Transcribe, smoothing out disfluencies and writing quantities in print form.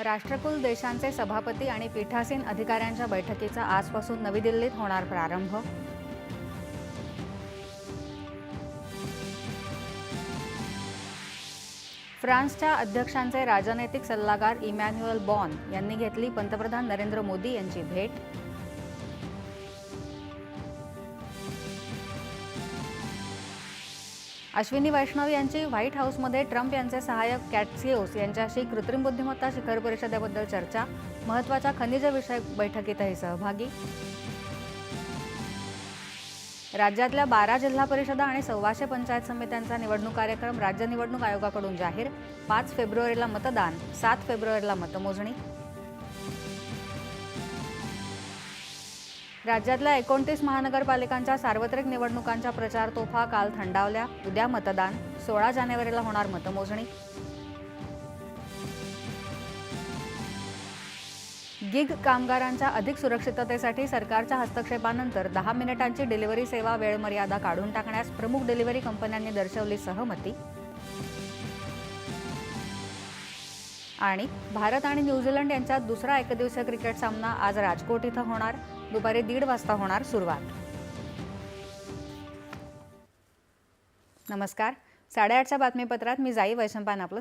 राष्ट्रकुल देशांचे सभापती आणि पीठासीन अधिकाऱ्यांच्या बैठकीचा आजपासून नवी दिल्लीत होणार प्रारंभ। फ्रान्सच्या अध्यक्षांचे राजनैतिक सल्लागार इमॅन्युएल बॉन यांनी घेतली पंतप्रधान नरेंद्र मोदी यांची भेट। अश्विनी वैष्णव यांची व्हाईट हाऊसमध्ये ट्रम्प यांचे सहाय्यक कॅट्सिओस यांच्याशी कृत्रिम बुद्धिमत्ता शिखर परिषदेबद्दल चर्चा। महत्त्वाच्या खनिज विषयक बैठकीतही सहभागी। राज्यातल्या 12 जिल्हा परिषदा आणि 125 पंचायत समित्यांचा निवडणूक कार्यक्रम राज्य निवडणूक आयोगाकडून जाहीर। 5 फेब्रुवारीला मतदान, 7 फेब्रुवारीला मतमोजणी। राज्यातल्या 29 महानगरपालिकांच्या सार्वत्रिक निवडणुकांच्या प्रचार तोफा काल थंडावल्या। उद्या मतदान, 16 जानेवारीला होणार मतमोजणी। गिग कामगारांच्या अधिक सुरक्षिततेसाठी सरकारच्या हस्तक्षेपानंतर 10 मिनिटांची डिलिव्हरी सेवा वेळ मर्यादा काढून टाकण्यास प्रमुख डिलिव्हरी कंपन्यांनी दर्शवली सहमती। आणि भारत आणि न्यूझीलंड यांच्यात दुसरा एकदिवसीय क्रिकेट सामना आज राजकोट इथं होणार। दुपारी 1:30 वाजता होणार सुरुवात। नमस्कार, 8:30च्या बातमीपत्रात मी जाई वैशंपायन आपलं